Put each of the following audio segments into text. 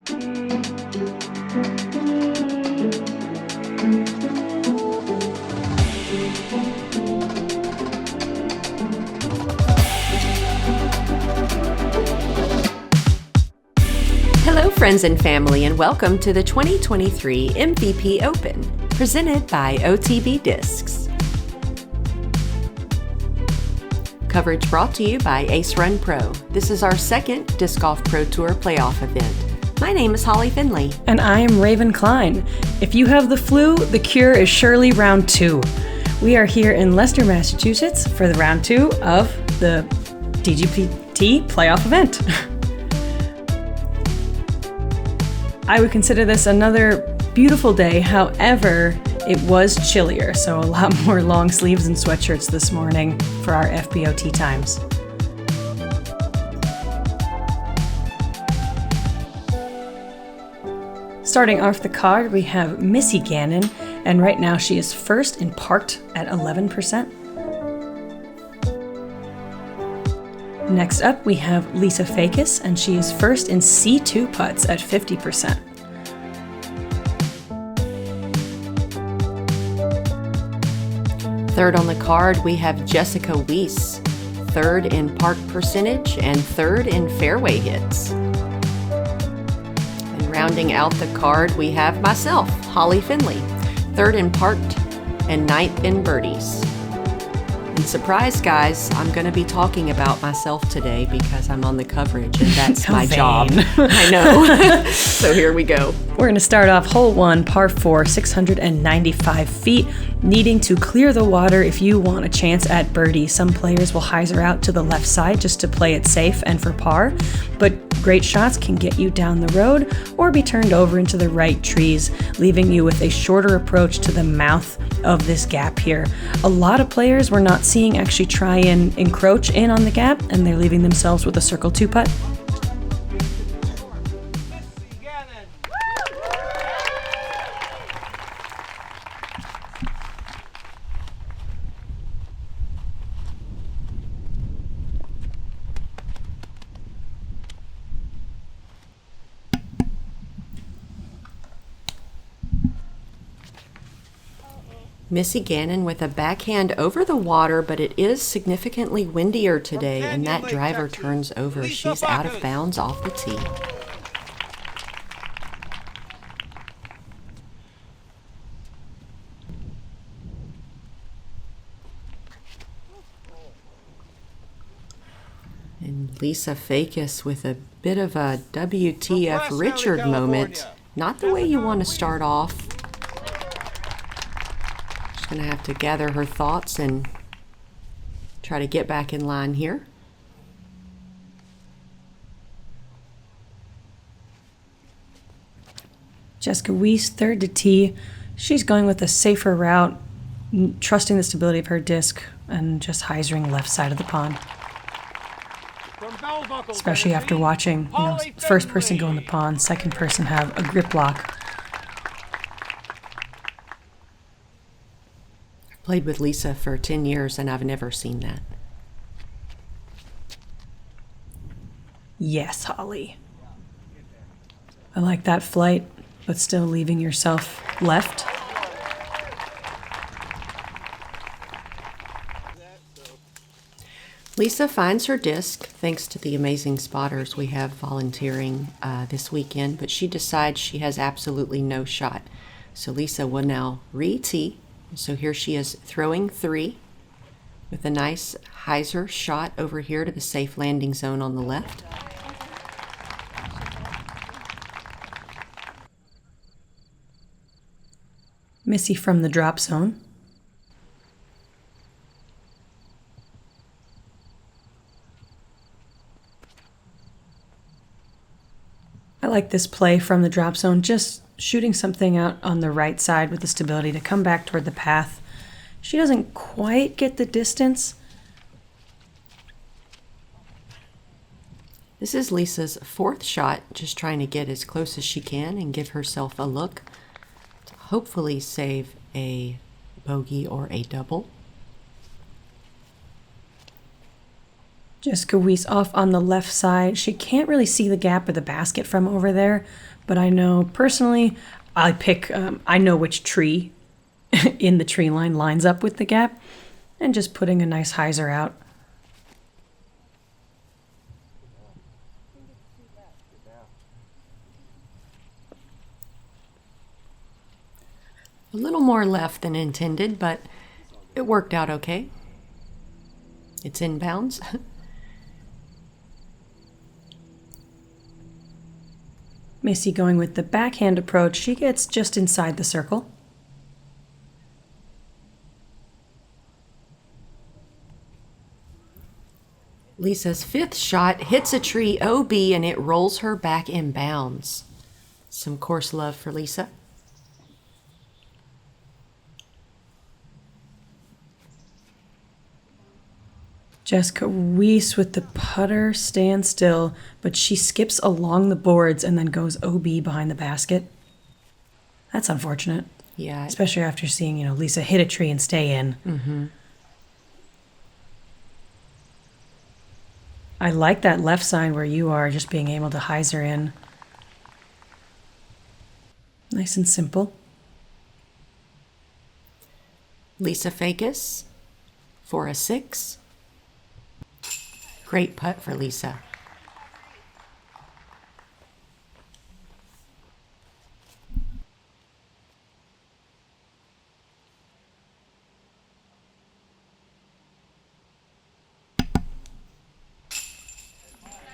Hello, friends and family, and welcome to the 2023 MVP Open, presented by OTB Discs. Coverage brought to you by Ace Run Pro. This is our second Disc Golf Pro Tour playoff event. My name is Holly Finley. And I am Raven Klein. If you have the flu, the cure is surely round 2. We are here in Leicester, Massachusetts for the round 2 of the DGPT playoff event. I would consider this another beautiful day. However, it was chillier, so a lot more long sleeves and sweatshirts this morning for our FPO tee times. Starting off the card, we have Missy Gannon, and right now she is first in parked at 11%. Next up, we have Weese, Fajkus, and she is first in C2 putts at 50%. Third on the card, we have Jessica Weese, third in park percentage and third in fairway hits. And rounding out the card, we have myself, Holly Finley, third in parked and ninth in birdies. And surprise, guys, I'm going to be talking about myself today because I'm on the coverage and that's my job. I know. So here we go. We're going to start off hole 1, par 4, 695 feet, needing to clear the water if you want a chance at birdie. Some players will hyzer out to the left side just to play it safe and for par, but great shots can get you down the road or be turned over into the right trees, leaving you with a shorter approach to the mouth of this gap here. A lot of players we're not seeing actually try and encroach in on the gap, and they're leaving themselves with a circle 2 putt. Missy Gannon with a backhand over the water, but it is significantly windier today, and that driver turns over. She's out of bounds off the tee. And Weese, Fajkus with a bit of a WTF Richard moment. Not the way you want to start off. Gonna have to gather her thoughts and try to get back in line here. Jessica Weese, third to tee. She's going with a safer route, trusting the stability of her disc and just hyzering left side of the pond. Especially after watching, first person go in the pond, second person have a grip lock. Played with Lisa for 10 years and I've never seen that. Yes, Holly. I like that flight, but still leaving yourself left. Lisa finds her disc thanks to the amazing spotters we have volunteering this weekend, but she decides she has absolutely no shot. So Lisa will now re-tee. So here she is throwing 3 with a nice hyzer shot over here to the safe landing zone on the left. Missy from the drop zone. I like this play from the drop zone, just shooting something out on the right side with the stability to come back toward the path. She doesn't quite get the distance. This is Lisa's 4th shot, just trying to get as close as she can and give herself a look to hopefully save a bogey or a double. Jessica Weese off on the left side. She can't really see the gap of the basket from over there, but I know personally, I know which tree in the tree line lines up with the gap, and just putting a nice hyzer out. A little more left than intended, but it worked out okay. It's inbounds. Missy going with the backhand approach. She gets just inside the circle. Lisa's fifth shot hits a tree OB and it rolls her back in bounds. Some course love for Lisa. Jessica Weese with the putter, stand still, but she skips along the boards and then goes OB behind the basket. That's unfortunate. Yeah. Especially after seeing, Lisa hit a tree and stay in. Mm-hmm. I like that left side where you are, just being able to hyzer in. Nice and simple. Lisa Fajkus for a 6. Great putt for Lisa.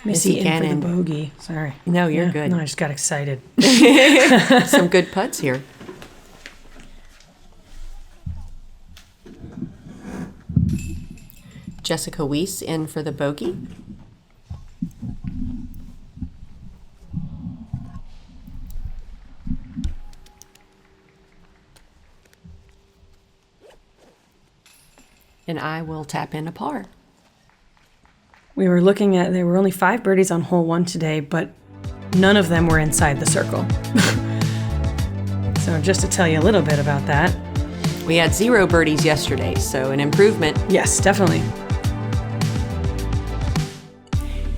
Missy Gannon. in for the bogey. Sorry. No, you're good. No, I just got excited. Some good putts here. Jessica Weese in for the bogey. And I will tap in a par. We were looking at, there were only 5 birdies on hole 1 today, but none of them were inside the circle. So just to tell you a little bit about that. We had 0 birdies yesterday, so an improvement. Yes, definitely.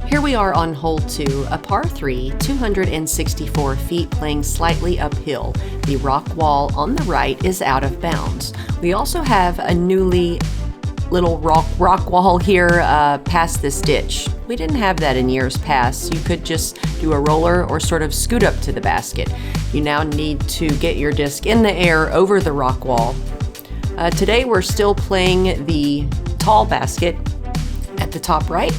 Here we are on hole 2, a par 3, 264 feet, playing slightly uphill. The rock wall on the right is out of bounds. We also have a newly little rock wall here past this ditch. We didn't have that in years past. You could just do a roller or sort of scoot up to the basket. You now need to get your disc in the air over the rock wall. Today we're still playing the tall basket at the top right.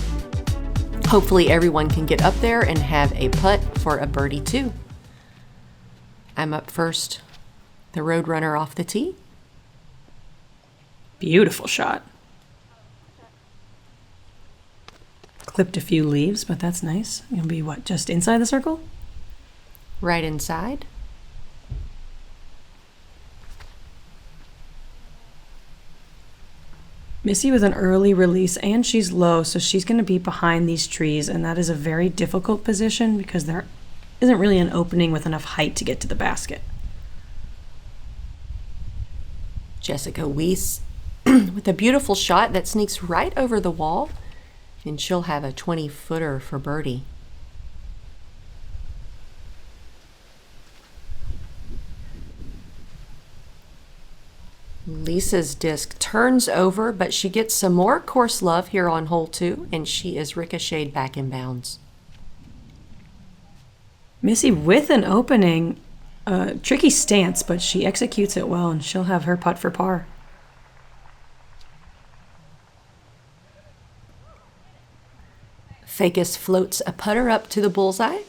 Hopefully everyone can get up there and have a putt for a birdie too. I'm up first, the Roadrunner off the tee. Beautiful shot. Clipped a few leaves, but that's nice. You'll be what, just inside the circle? Right inside. Missy with an early release, and she's low, so she's going to be behind these trees, and that is a very difficult position because there isn't really an opening with enough height to get to the basket. Jessica Weese with a beautiful shot that sneaks right over the wall, and she'll have a 20-footer for birdie. Lisa's disc turns over, but she gets some more course love here on hole 2, and she is ricocheted back in bounds. Missy with an opening, tricky stance, but she executes it well, and she'll have her putt for par. Fajkus floats a putter up to the bullseye.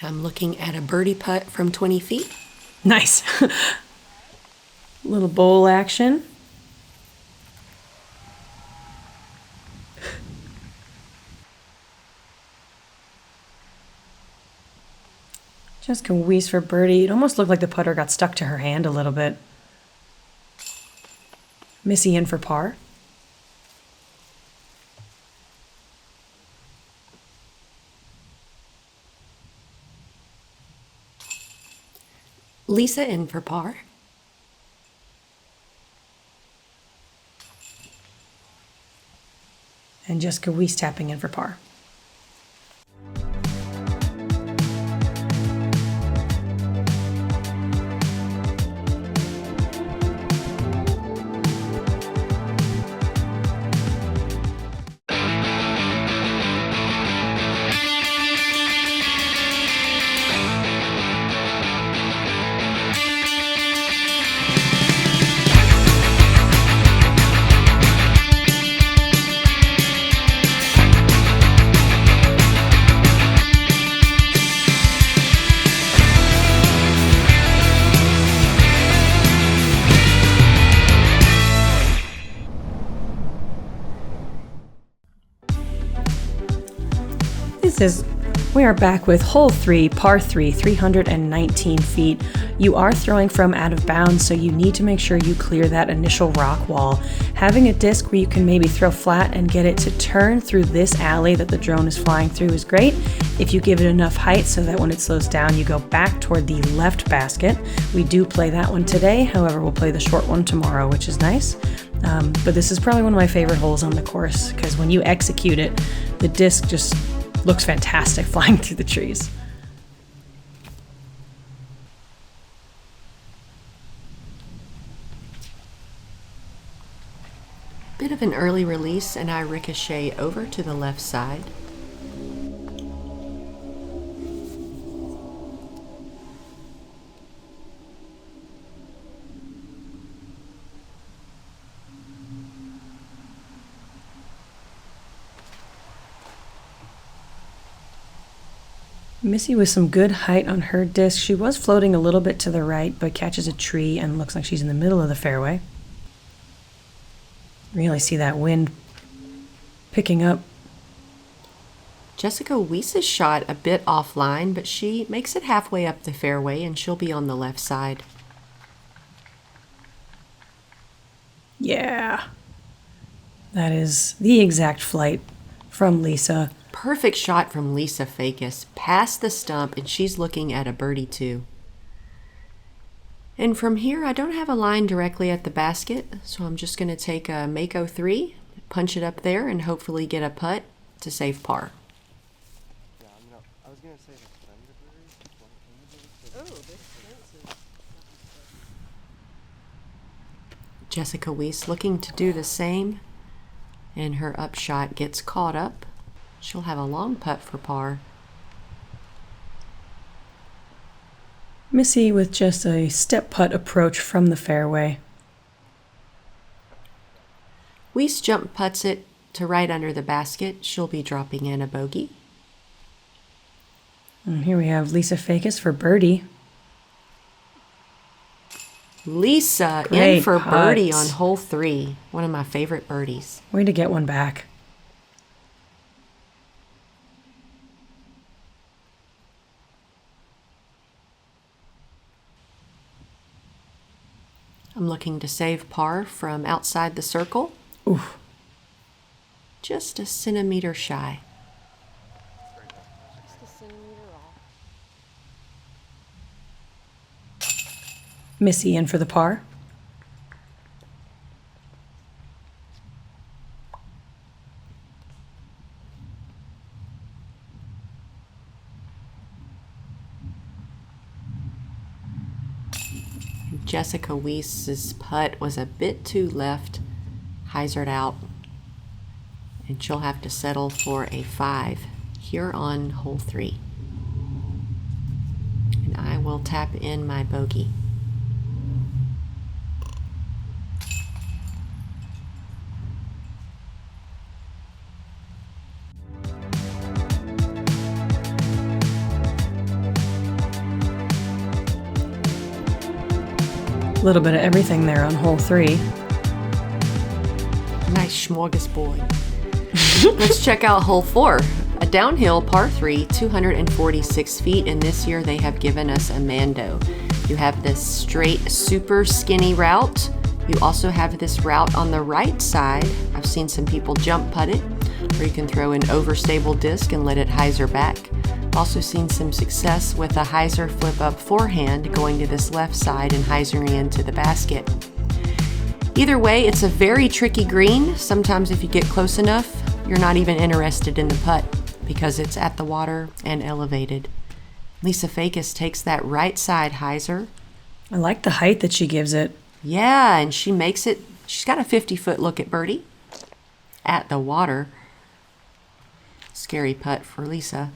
I'm looking at a birdie putt from 20 feet. Nice. Little bowl action. Jessica Weese for birdie. It almost looked like the putter got stuck to her hand a little bit. Missy in for par. Lisa in for par. and Jessica Weese tapping in for par. We are back with hole 3, par 3, 319 feet. You are throwing from out of bounds, so you need to make sure you clear that initial rock wall. Having a disc where you can maybe throw flat and get it to turn through this alley that the drone is flying through is great. If you give it enough height so that when it slows down, you go back toward the left basket. We do play that one today, however, we'll play the short one tomorrow, which is nice. But this is probably one of my favorite holes on the course, because when you execute it, the disc just looks fantastic flying through the trees. Bit of an early release, and I ricochet over to the left side. Missy with some good height on her disc. She was floating a little bit to the right, but catches a tree and looks like she's in the middle of the fairway. Really see that wind picking up. Jessica Weese's shot a bit offline, but she makes it halfway up the fairway, and she'll be on the left side. Yeah. That is the exact flight from Lisa. Perfect shot from Lisa Fajkus, past the stump, and she's looking at a birdie too. And from here, I don't have a line directly at the basket, so I'm just going to take a Mako 3, punch it up there, and hopefully get a putt to save par. I was going to say Jessica Weese looking to do the same, and her upshot gets caught up. She'll have a long putt for par. Missy with just a step putt approach from the fairway. Weese jump putts it to right under the basket. She'll be dropping in a bogey. And here we have Lisa Fajkus for birdie. Lisa Great in for putt. birdie on hole 3. One of my favorite birdies. Way to get one back. I'm looking to save par from outside the circle. Oof. Just a centimeter shy. Missy in for the par. Jessica Weese's putt was a bit too left, hyzered out, and she'll have to settle for a 5 here on hole 3. And I will tap in my bogey. A little bit of everything there on hole 3. Nice smorgasbord. Let's check out hole 4. A downhill par 3, 246 feet, and this year they have given us a Mando. You have this straight, super skinny route. You also have this route on the right side. I've seen some people jump putt it, or you can throw an overstable disc and let it hyzer back. Also seen some success with a hyzer flip up forehand going to this left side and hyzering into the basket. Either way, it's a very tricky green. Sometimes if you get close enough, you're not even interested in the putt because it's at the water and elevated. Lisa Fajkus takes that right side hyzer. I like the height that she gives it. Yeah, and she makes it, she's got a 50-foot look at birdie at the water. Scary putt for Lisa.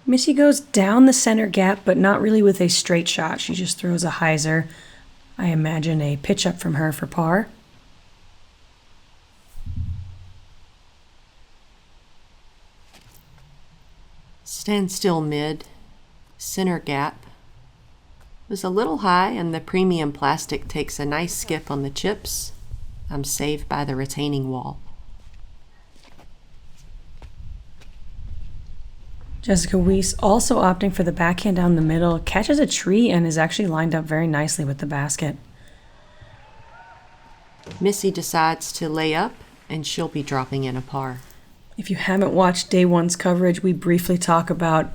Missy goes down the center gap, but not really with a straight shot. She just throws a hyzer. I imagine a pitch up from her for par. Stand still mid, center gap. Was a little high, and the premium plastic takes a nice skip on the chips. I'm saved by the retaining wall. Jessica Weese, also opting for the backhand down the middle, catches a tree and is actually lined up very nicely with the basket. Missy decides to lay up, and she'll be dropping in a par. If you haven't watched day one's coverage, we briefly talk about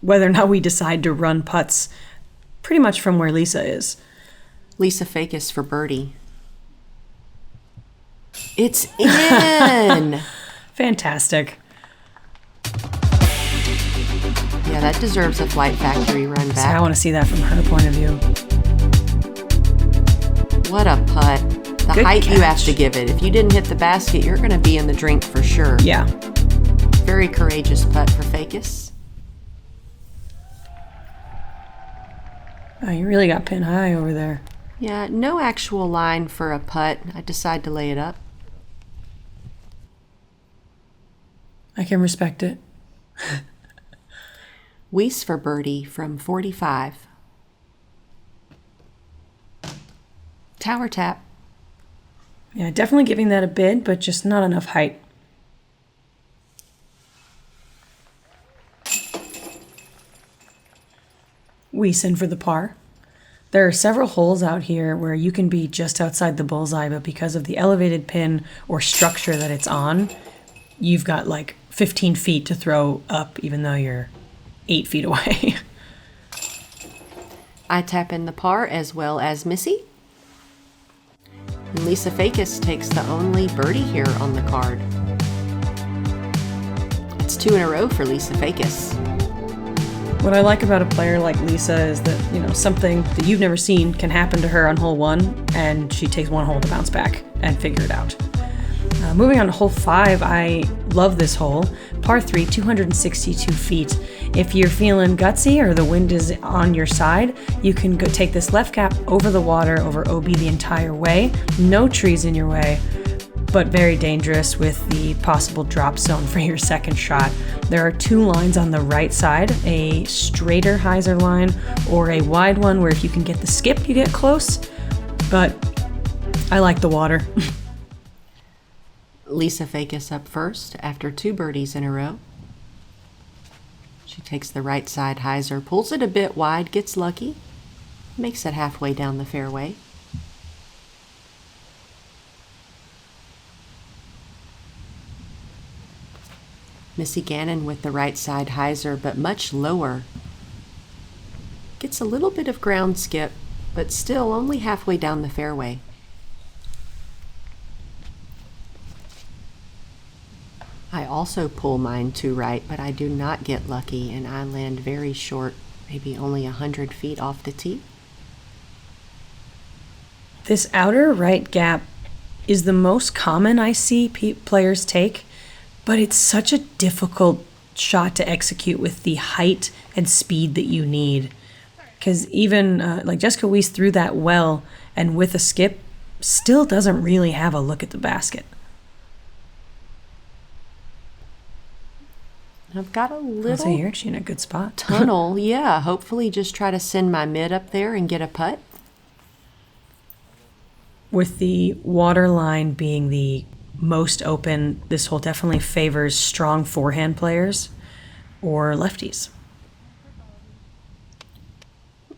whether or not we decide to run putts pretty much from where Lisa is. Lisa Fajkus for birdie. It's in! Fantastic. Yeah, that deserves a Flight Factory run So back. I want to see that from her point of view. What a putt. The Good height you have catch. to give it. If you didn't hit the basket, you're going to be in the drink for sure. Yeah. Very courageous putt for Fajkus. Oh, you really got pin high over there. Yeah, no actual line for a putt. I decide to lay it up. I can respect it. Weese for birdie from 45. Tower tap. Yeah, definitely giving that a bid, but just not enough height. Weese in for the par. There are several holes out here where you can be just outside the bullseye, but because of the elevated pin or structure that it's on, you've got like 15 feet to throw up even though you're 8 feet away. I tap in the par as well as Missy. And Lisa Fajkus takes the only birdie here on the card. It's 2 in a row for Lisa Fajkus. What I like about a player like Lisa is that, you know, something that you've never seen can happen to her on hole 1, and she takes 1 hole to bounce back and figure it out. Moving on to hole 5, I love this hole. Par 3, 262 feet. If you're feeling gutsy or the wind is on your side, you can go take this left gap over the water, over OB the entire way. No trees in your way, but very dangerous with the possible drop zone for your second shot. There are 2 lines on the right side, a straighter hyzer line or a wide one where if you can get the skip, you get close, but I like the water. Lisa Fajkus up first after 2 birdies in a row. She takes the right side hyzer, pulls it a bit wide, gets lucky, makes it halfway down the fairway. Missy Gannon with the right side hyzer, but much lower. Gets a little bit of ground skip, but still only halfway down the fairway. I also pull mine to right, but I do not get lucky, and I land very short, maybe only 100 feet off the tee. This outer right gap is the most common I see players take, but it's such a difficult shot to execute with the height and speed that you need. Because even like Jessica Weese threw that well, and with a skip, still doesn't really have a look at the basket. I've got a So little you're actually in a good spot. tunnel. Yeah, hopefully just try to send my mid up there and get a putt. With the water line being the most open, this hole definitely favors strong forehand players or lefties.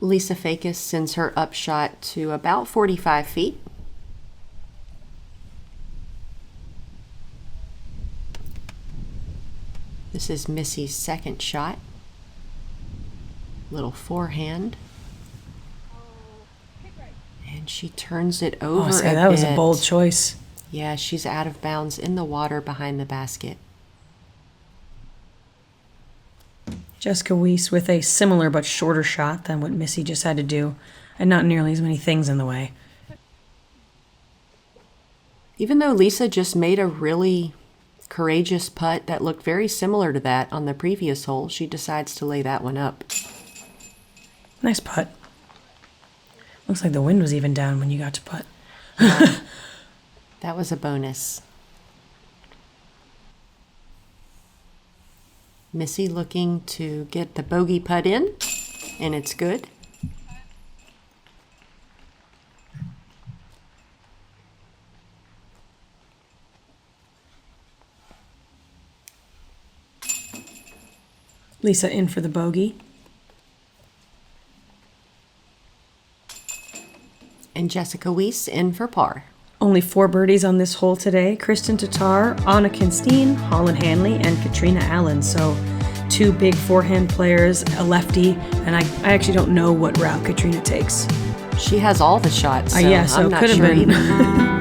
Lisa Fajkus sends her upshot to about 45 feet. This is Missy's second shot. Little forehand. And she turns it over Oh, so a that was a bit. bold choice. Yeah, she's out of bounds in the water behind the basket. Jessica Weese with a similar but shorter shot than what Missy just had to do, and not nearly as many things in the way. Even though Lisa just made a really courageous putt that looked very similar to that on the previous hole, she decides to lay that one up. Nice putt. Looks like the wind was even down when you got to putt. Yeah, that was a bonus. Missy looking to get the bogey putt in, and it's good. Lisa in for the bogey. And Jessica Weese in for par. Only 4 birdies on this hole today. Kristen Tatar, Anna Kinstein, Holland Hanley, and Katrina Allen. So 2 big forehand players, a lefty, and I actually don't know what route Katrina takes. She has all the shots, so yeah, so I'm it not could have sure been. either.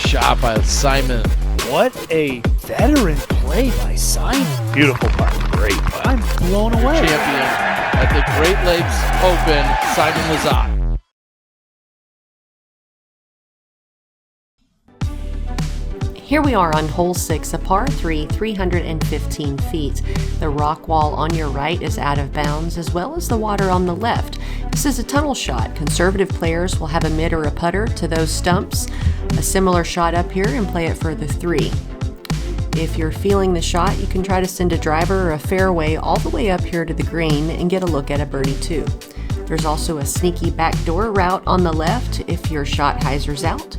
Shot by Simon. What a veteran play by Simon. Beautiful putt. Great putt. I'm blown away. Champion at the Great Lakes Open, Simon Lizotte. Here we are on hole 6, a par 3, 315 feet. The rock wall on your right is out of bounds, as well as the water on the left. This is a tunnel shot. Conservative players will have a mid or a putter to those stumps. A similar shot up here and play it for the 3. If you're feeling the shot, you can try to send a driver or a fairway all the way up here to the green and get a look at a birdie too. There's also a sneaky backdoor route on the left if your shot hyzers out.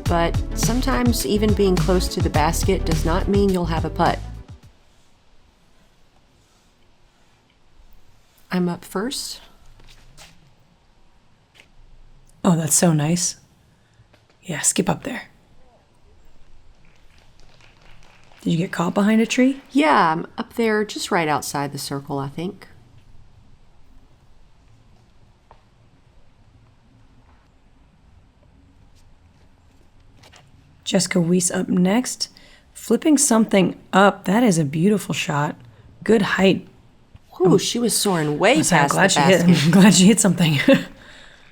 But sometimes even being close to the basket does not mean you'll have a putt. I'm up first. Oh, that's so nice. Yeah, skip up there. Did you get caught behind a tree? Yeah, I'm up there just right outside the circle, I think. Jessica Weese up next. Flipping something up. That is a beautiful shot. Good height. Ooh, she was soaring way past the basket. I'm glad she hit something.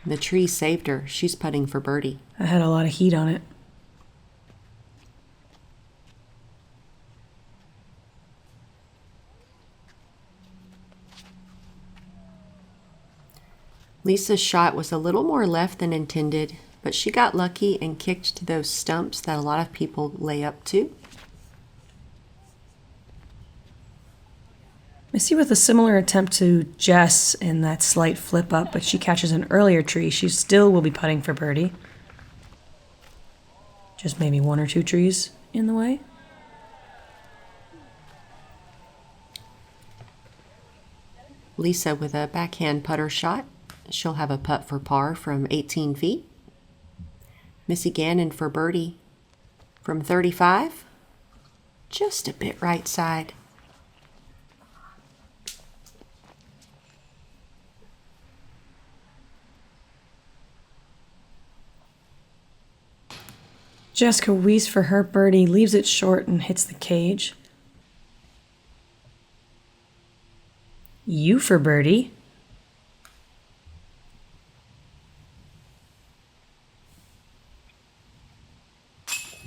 The tree saved her. She's putting for birdie. I had a lot of heat on it. Lisa's shot was a little more left than intended, but she got lucky and kicked to those stumps that a lot of people lay up to. Missy with a similar attempt to Jess in that slight flip up, but she catches an earlier tree. She still will be putting for birdie. Just maybe 1 or 2 trees in the way. Lisa with a backhand putter shot. She'll have a putt for par from 18 feet. Missy Gannon for birdie from 35. Just a bit right side. Jessica Weese for her birdie leaves it short and hits the cage. You for birdie.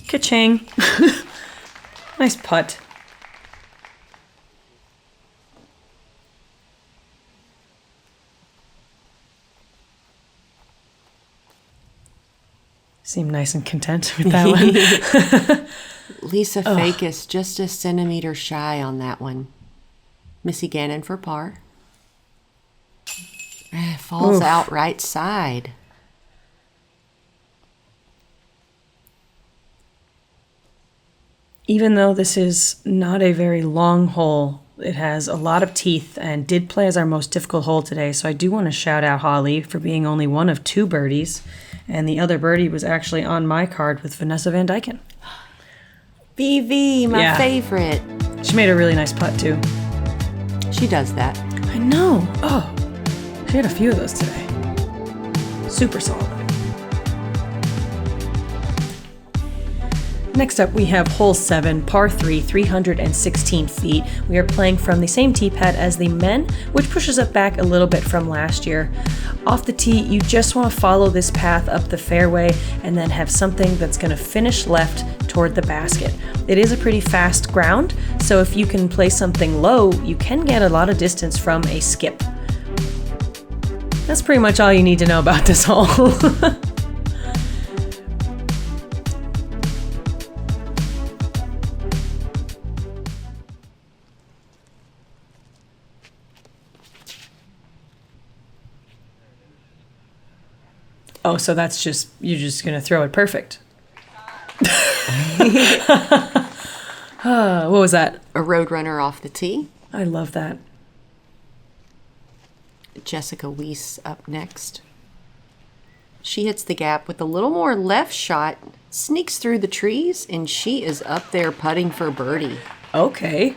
Ka-ching. Nice putt. Seem nice and content with that one. Lisa Fajkus just a centimeter shy on that one. Missy Gannon for par. Falls out right side. Even though this is not a very long hole, it has a lot of teeth and did play as our most difficult hole today. So I do want to shout out Holly for being only one of 2 birdies. And the other birdie was actually on my card with Vanessa Van Dyken. BV, my favorite. She made a really nice putt too. She does that. I know. Oh, she had a few of those today. Super solid. Next up, we have hole 7, par 3, 316 feet. We are playing from the same tee pad as the men, which pushes us back a little bit from last year. Off the tee, you just want to follow this path up the fairway and then have something that's going to finish left toward the basket. It is a pretty fast ground, so if you can play something low, you can get a lot of distance from a skip. That's pretty much all you need to know about this hole. Oh, so that's just, you're just going to throw it perfect. What was that? A roadrunner off the tee. I love that. Jessica Weese up next. She hits the gap with a little more left shot, sneaks through the trees, and she is up there putting for birdie. Okay.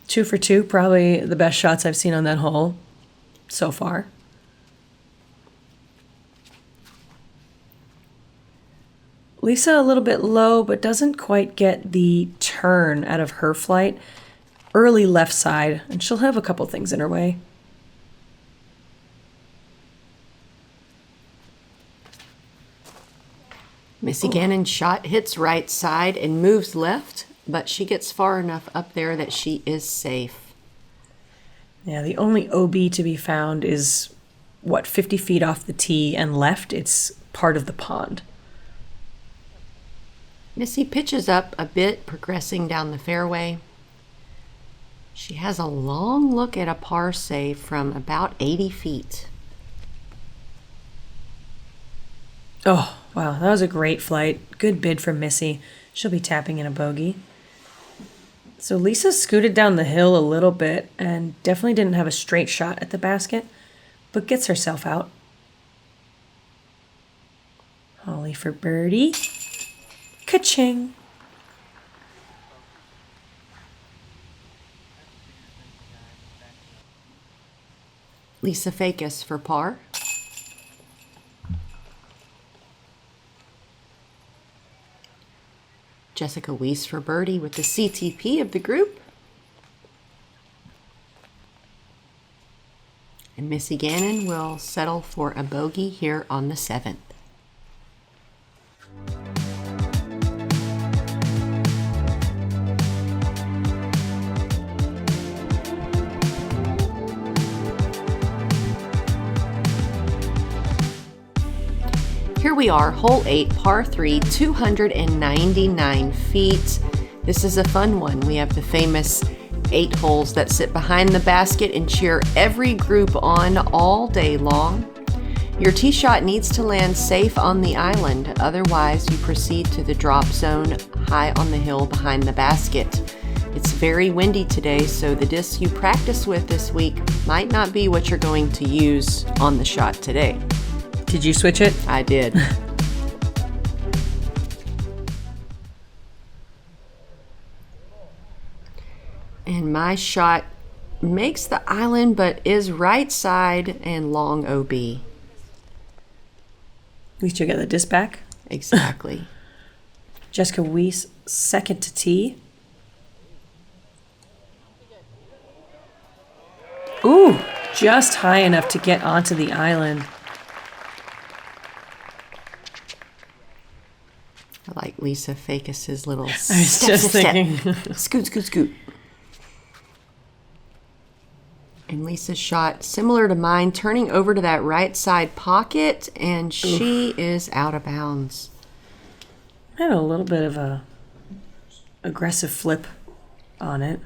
2 for 2, probably the best shots I've seen on that hole so far. Lisa a little bit low, but doesn't quite get the turn out of her flight. Early left side, and she'll have a couple things in her way. Missy Gannon's shot hits right side and moves left, but she gets far enough up there that she is safe. Yeah, the only OB to be found is, 50 feet off the tee and left. It's part of the pond. Missy pitches up a bit, progressing down the fairway. She has a long look at a par save from about 80 feet. Oh, wow, that was a great flight. Good bid from Missy. She'll be tapping in a bogey. So Lisa scooted down the hill a little bit and definitely didn't have a straight shot at the basket, but gets herself out. Holly for birdie. Ka-ching. Lisa Fajkus for par. Jessica Weese for birdie with the CTP of the group. And Missy Gannon will settle for a bogey here on the 7th. Here we are, hole 8, par 3, 299 feet. This is a fun one. We have the famous 8 holes that sit behind the basket and cheer every group on all day long. Your tee shot needs to land safe on the island, otherwise you proceed to the drop zone high on the hill behind the basket. It's very windy today, so the disc you practice with this week might not be what you're going to use on the shot today. Did you switch it? I did. And my shot makes the island, but is right side and long OB. At least you get the disc back. Exactly. Jessica Weese, second to tee. Ooh, just high enough to get onto the island. I like Lisa Fajkus's little I was just thinking. Scoot, scoot, scoot. And Lisa's shot, similar to mine, turning over to that right side pocket, and she is out of bounds. I had a little bit of a aggressive flip on it.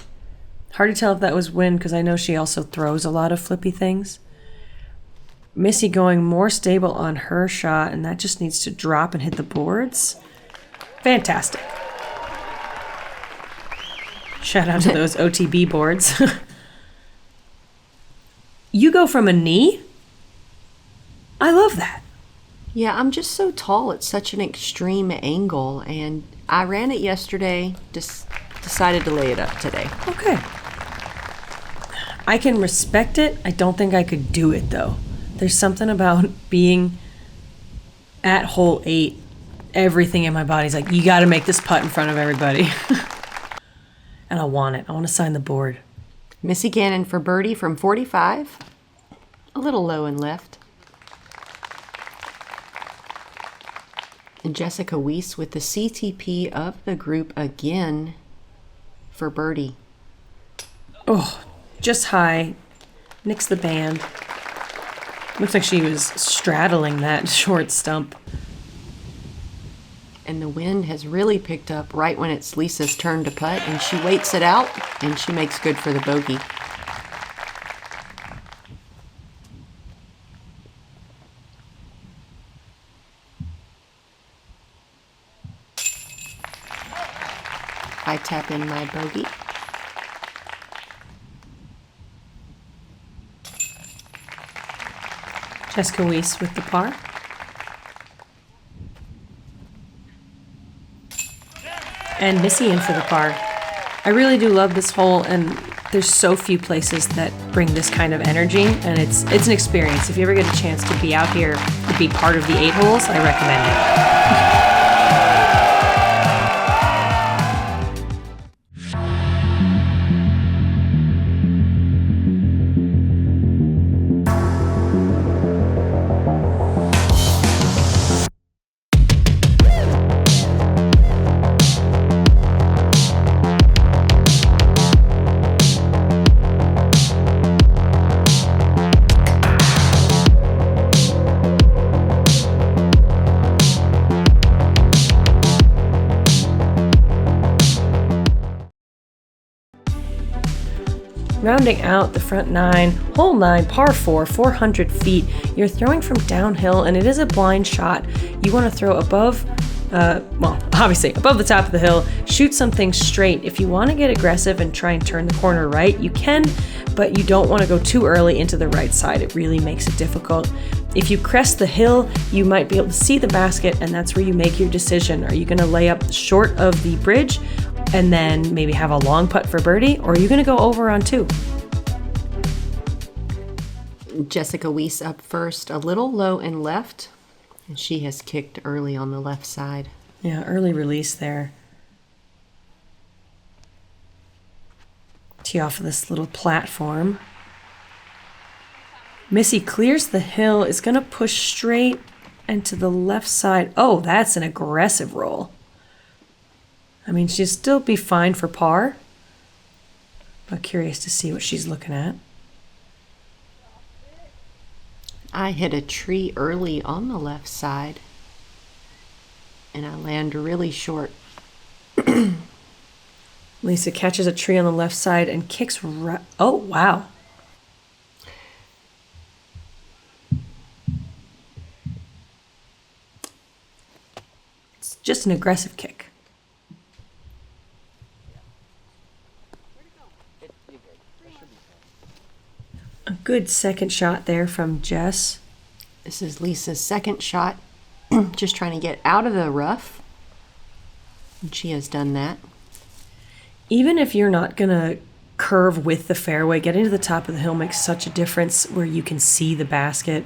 Hard to tell if that was wind, because I know she also throws a lot of flippy things. Missy going more stable on her shot, and that just needs to drop and hit the boards. Fantastic. Shout out to those OTB boards. You go from a knee? I love that. Yeah, I'm just so tall. It's such an extreme angle, and I ran it yesterday, just decided to lay it up today. Okay. I can respect it. I don't think I could do it, though. There's something about being at hole 8. Everything in my body's like, you got to make this putt in front of everybody. And I want it. I want to sign the board. Missy Gannon for birdie from 45. A little low and left. And Jessica Weese with the CTP of the group again for birdie. Oh, just high. Nix the band. Looks like she was straddling that short stump. And the wind has really picked up right when it's Lisa's turn to putt, and she waits it out, and she makes good for the bogey. I tap in my bogey. Jessica Weese with the par. And Missy in for the par. I really do love this hole, and there's so few places that bring this kind of energy, and it's an experience. If you ever get a chance to be out here and be part of the 8 holes, I recommend it. Rounding out the front 9, hole 9, par 4, 400 feet. You're throwing from downhill, and it is a blind shot. You want to throw above, obviously above the top of the hill, shoot something straight. If you want to get aggressive and try and turn the corner right, you can, but you don't want to go too early into the right side. It really makes it difficult. If you crest the hill, you might be able to see the basket, and that's where you make your decision. Are you going to lay up short of the bridge and then maybe have a long putt for birdie, or are you going to go over on 2? Jessica Weese up first, a little low and left, and she has kicked early on the left side. Yeah, early release there. Tee off of this little platform. Missy clears the hill, is going to push straight and to the left side. Oh, that's an aggressive roll. I mean, she'll still be fine for par, but curious to see what she's looking at. I hit a tree early on the left side, and I land really short. Lisa catches a tree on the left side and kicks right. Oh, wow. It's just an aggressive kick. A good second shot there from Jess. This is Lisa's second shot, just trying to get out of the rough. And she has done that. Even if you're not going to curve with the fairway, getting to the top of the hill makes such a difference where you can see the basket.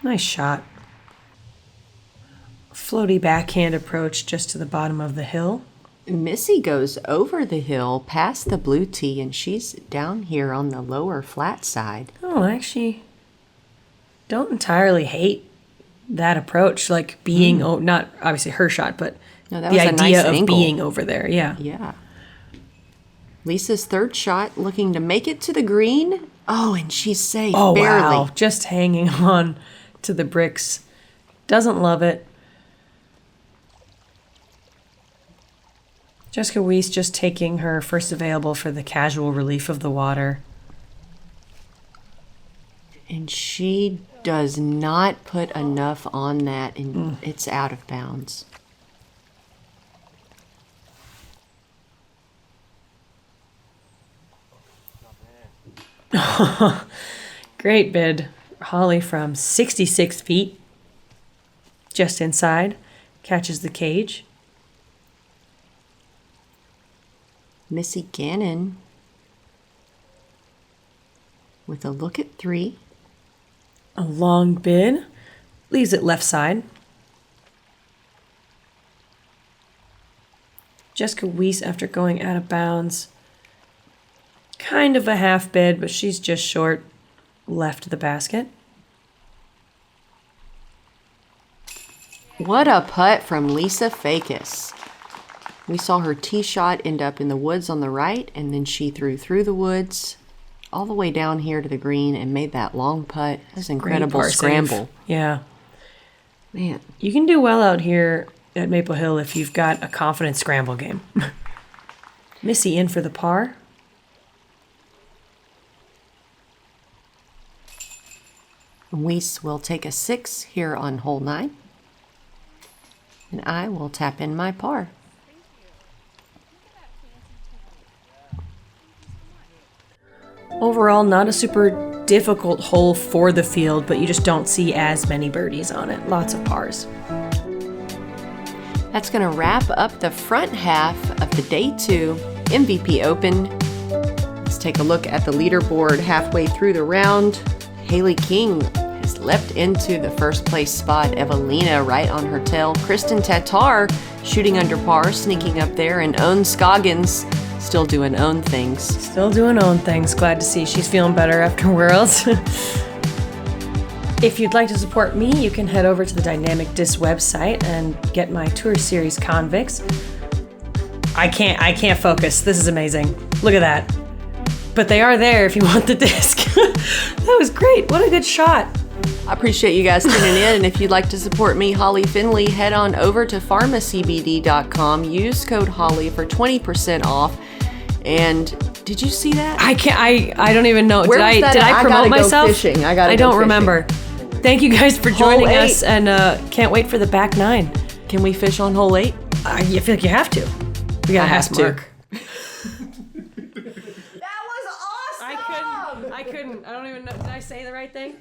Nice shot. Floaty backhand approach just to the bottom of the hill. Missy goes over the hill past the blue tee, and she's down here on the lower flat side. Oh, I actually don't entirely hate that approach, like being, not obviously her shot, but No, that the was a idea nice of angle. being over there. Yeah. Yeah. Lisa's third shot, looking to make it to the green. Oh, and she's safe, Oh, barely. wow. Just hanging on to the bricks. Doesn't love it. Jessica Weese just taking her first available for the casual relief of the water. And she does not put enough on that, and it's out of bounds. Great bid. Holly from 66 feet. Just inside. Catches the cage. Missy Gannon with a look at 3. A long bid. Leaves it left side. Jessica Weese, after going out of bounds, kind of a half bid, but she's just short left of the basket. What a putt from Lisa Fajkus. We saw her tee shot end up in the woods on the right, and then she threw through the woods all the way down here to the green and made that long putt. That's an incredible scramble. Yeah. Man. You can do well out here at Maple Hill if you've got a confident scramble game. Missy in for the par. Weese will take a 6 here on hole 9. And I will tap in my par. Overall, not a super difficult hole for the field, but you just don't see as many birdies on it. Lots of pars. That's going to wrap up the front half of the Day 2 MVP Open. Let's take a look at the leaderboard halfway through the round. Haley King has leapt into the first place spot. Evelina right on her tail. Kristen Tatar shooting under par, sneaking up there. And Owen Scoggins still doing own things. Still doing own things. Glad to see she's feeling better after Worlds. If you'd like to support me, you can head over to the Dynamic Disc website and get my tour series Convicts. I can't focus. This is amazing. Look at that. But they are there if you want the disc. That was great. What a good shot. I appreciate you guys tuning in, and if you'd like to support me, Holly Finley, head on over to pharmacbd.com. Use code Holly for 20% off. And did you see that? I don't even know. Where Did was that I at? promote I gotta myself? Go fishing. I don't remember. Thank you guys for Hole joining 8. us, and can't wait for the back 9. Can we fish on hole 8? I feel like you have to. We gotta ask Mark. That was awesome! I couldn't. I don't even know. Did I say the right thing?